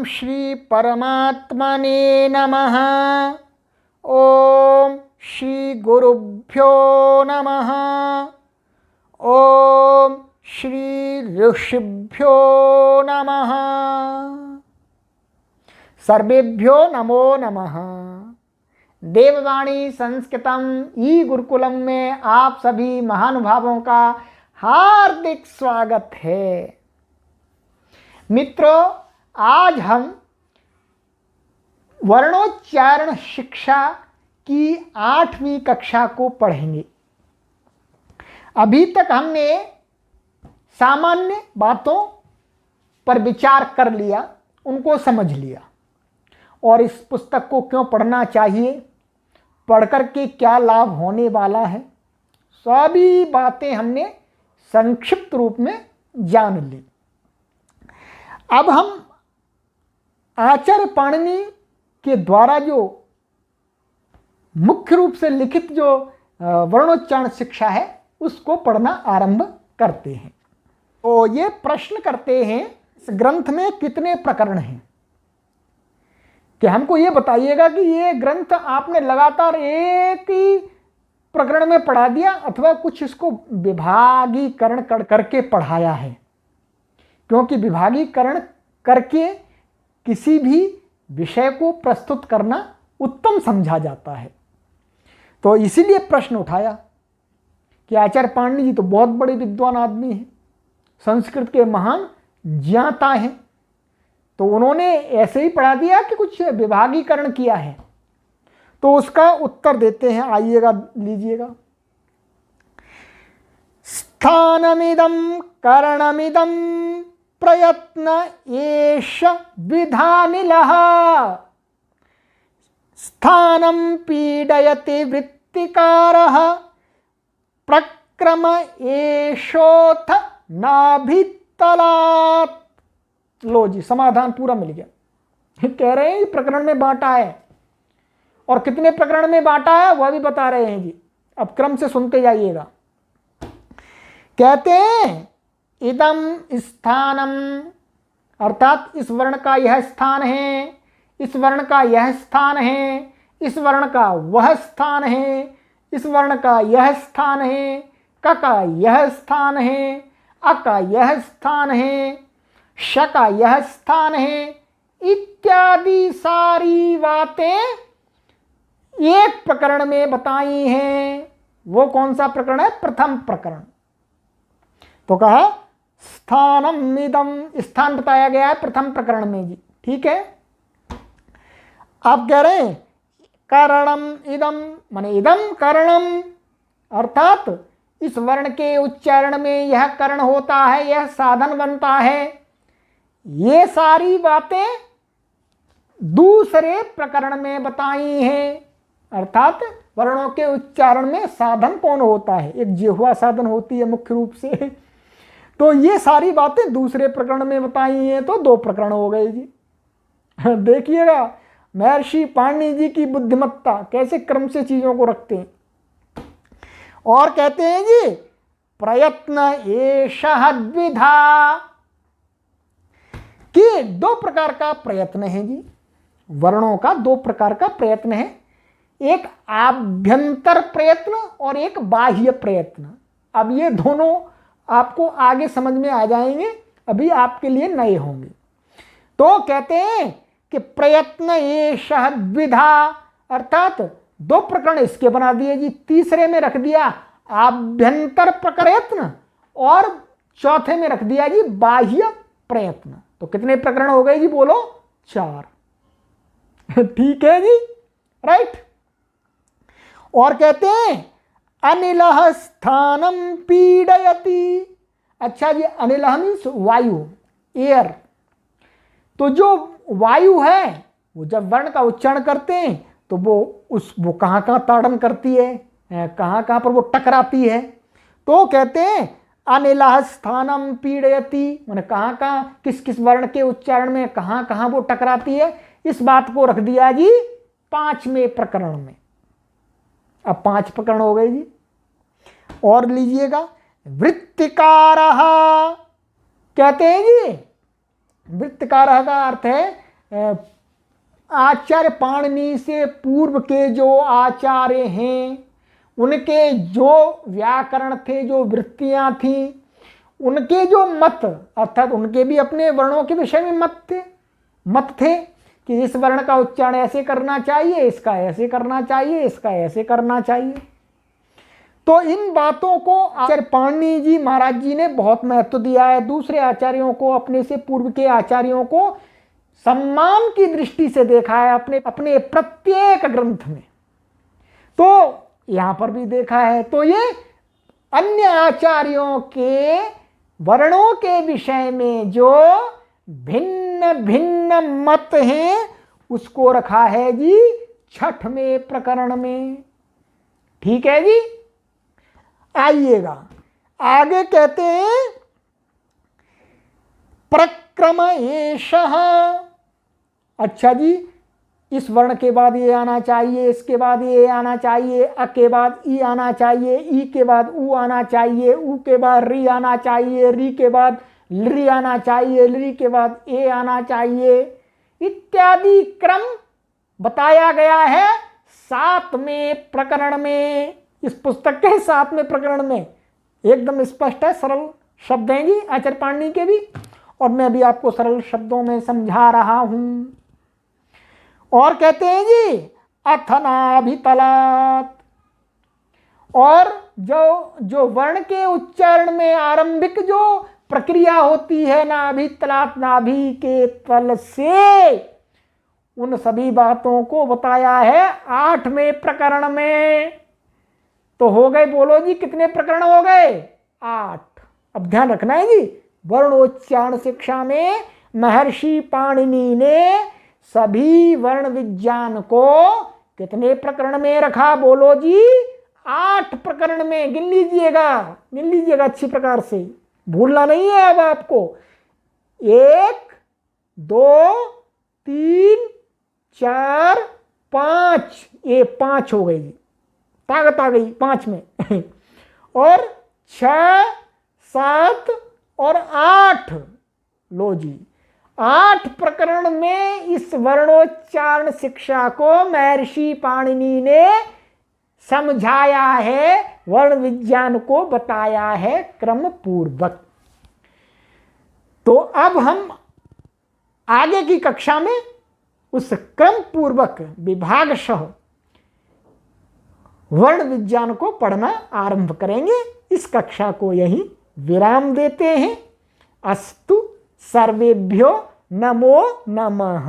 श्री परमात्मने नमः। ओम श्री गुरुभ्यो नमः। ओम श्री ऋषिभ्यो नमः। सर्वेभ्यो नमो नमः। देववाणी संस्कृतम ई गुरुकुलम में आप सभी महानुभावों का हार्दिक स्वागत है। मित्रों, आज हम वर्णोच्चारण शिक्षा की 8वीं कक्षा को पढ़ेंगे। अभी तक हमने सामान्य बातों पर विचार कर लिया, उनको समझ लिया और इस पुस्तक को क्यों पढ़ना चाहिए, पढ़कर के क्या लाभ होने वाला है, सभी बातें हमने संक्षिप्त रूप में जान ली। अब हम आचार्य पाणिनि के द्वारा जो मुख्य रूप से लिखित जो वर्णोच्चारण शिक्षा है उसको पढ़ना आरंभ करते हैं। तो ये प्रश्न करते हैं, इस ग्रंथ में कितने प्रकरण हैं, कि हमको ये बताइएगा कि ये ग्रंथ आपने लगातार एक ही प्रकरण में पढ़ा दिया अथवा कुछ इसको विभागीकरण करके पढ़ाया है, क्योंकि विभागीकरण करके किसी भी विषय को प्रस्तुत करना उत्तम समझा जाता है। तो इसीलिए प्रश्न उठाया कि आचार्य पाणिनि जी तो बहुत बड़े विद्वान आदमी हैं, संस्कृत के महान ज्ञाता हैं, तो उन्होंने ऐसे ही पढ़ा दिया कि कुछ विभागीकरण किया है। तो उसका उत्तर देते हैं, आइएगा लीजिएगा। स्थानमिदं करणमिदं प्रयत्न एष विधानिलः। स्थानं पीडयति वृत्तिकारः प्रक्रम एषोऽथ नाभितलात्। लो जी, समाधान पूरा मिल गया। कह रहे हैं प्रकरण में बांटा है, और कितने प्रकरण में बांटा है वह भी बता रहे हैं जी। अब क्रम से सुनते जाइएगा। कहते हैं इदम स्थानम, अर्थात इस वर्ण का यह स्थान है, इस वर्ण का यह स्थान है, इस वर्ण का वह स्थान है, इस वर्ण का यह स्थान है, क का यह स्थान है, अ का यह स्थान है, श का यह स्थान है, इत्यादि सारी बातें एक प्रकरण में बताई हैं। वो कौन सा प्रकरण है? प्रथम प्रकरण। तो कहा स्थानम इदम, स्थान बताया गया है प्रथम प्रकरण में जी, ठीक है। आप कह रहे हैं करणम इदम, माने इदम करणम, अर्थात इस वर्ण के उच्चारण में यह करण होता है, यह साधन बनता है। ये सारी बातें दूसरे प्रकरण में बताई हैं, अर्थात वर्णों के उच्चारण में साधन कौन होता है? एक जिह्वा साधन होती है मुख्य रूप से। तो ये सारी बातें दूसरे प्रकरण में बताई हैं, तो 2 प्रकरण हो गए जी। देखिएगा महर्षि पाणिनि जी की बुद्धिमत्ता, कैसे क्रम से चीजों को रखते हैं। और कहते हैं जी प्रयत्न एषः द्विधा, कि 2 प्रकार का प्रयत्न है जी। वर्णों का 2 प्रकार का प्रयत्न है, एक आभ्यंतर प्रयत्न और एक बाह्य प्रयत्न। अब ये दोनों आपको आगे समझ में आ जाएंगे, अभी आपके लिए नए होंगे। तो कहते हैं कि प्रयत्न एषः द्विधा, अर्थात 2 प्रकरण इसके बना दिए जी, तीसरे में रख दिया आभ्यंतर प्रयत्न और चौथे में रख दिया जी बाह्य प्रयत्न। तो कितने प्रकरण हो गए जी? बोलो 4। ठीक है जी, राइट। और कहते हैं अनिलः स्थानम पीडयति। अच्छा जी, अनिलः मीन्स वायु, एयर। तो जो वायु है वो जब वर्ण का उच्चारण करते हैं तो वो कहाँ कहाँ ताड़न करती है, कहाँ कहाँ पर वो टकराती है। तो कहते हैं अनिलः स्थानम पीडयति, माने कहाँ कहाँ किस किस वर्ण के उच्चारण में कहाँ कहाँ वो टकराती है। इस बात को रख दिया जी 5वें प्रकरण में। अब 5 प्रकरण हो गए जी। और लीजिएगा वृत्तिकारः, कहते हैं जी वृत्तिकारः का अर्थ है आचार्य पाणिनि से पूर्व के जो आचार्य हैं उनके जो व्याकरण थे, जो वृत्तियां थी, उनके जो मत, अर्थात उनके भी अपने वर्णों के विषय में मत थे कि इस वर्ण का उच्चारण ऐसे करना चाहिए, इसका ऐसे करना चाहिए, इसका ऐसे करना चाहिए। तो इन बातों को आचार्य पाणिनि जी महाराज जी ने बहुत महत्व दिया है। दूसरे आचार्यों को, अपने से पूर्व के आचार्यों को सम्मान की दृष्टि से देखा है अपने अपने प्रत्येक ग्रंथ में, तो यहां पर भी देखा है। तो ये अन्य आचार्यों के वर्णों के विषय में जो भिन्न भिन्न मत हैं उसको रखा है जी 6वें प्रकरण में। ठीक है जी। आइएगा आगे, कहते हैं प्रक्रम एषः। अच्छा जी, इस वर्ण के बाद ये आना चाहिए, इसके बाद ये आना चाहिए, अ के बाद ई आना चाहिए, ई के बाद उ आना चाहिए, उ के बाद री आना चाहिए, री के बाद लृ आना चाहिए, लृ के बाद ए आना चाहिए, इत्यादि क्रम बताया गया है 7वें प्रकरण में। इस पुस्तक के 7वें प्रकरण में एकदम स्पष्ट है, सरल शब्द हैं जी आचार्य पाणिनि के भी, और मैं भी आपको सरल शब्दों में समझा रहा हूं। और कहते हैं जी अथनाभितलात्, और जो वर्ण के उच्चारण में आरंभिक जो प्रक्रिया होती है नाभितलात्, नाभि के तल से, उन सभी बातों को बताया है 8वें प्रकरण में। तो हो गए, बोलो जी कितने प्रकरण हो गए? 8। अब ध्यान रखना है जी, वर्णोच्चारण शिक्षा में महर्षि पाणिनि ने सभी वर्ण विज्ञान को कितने प्रकरण में रखा? बोलो जी 8 प्रकरण में। गिन लीजिएगा अच्छी प्रकार से, भूलना नहीं है अब आपको। 1 2 3 4 5, ये 5 हो गई जी, ताकत आ गई 5 में और 6 7 और 8, लो जी 8 प्रकरण में इस वर्णोच्चारण शिक्षा को महर्षि पाणिनि ने समझाया है, वर्ण विज्ञान को बताया है क्रम पूर्वक। तो अब हम आगे की कक्षा में उस क्रम पूर्वक विभागशः वर्ण विज्ञान को पढ़ना आरंभ करेंगे। इस कक्षा को यही विराम देते हैं। अस्तु, सर्वेभ्यो नमो नमः।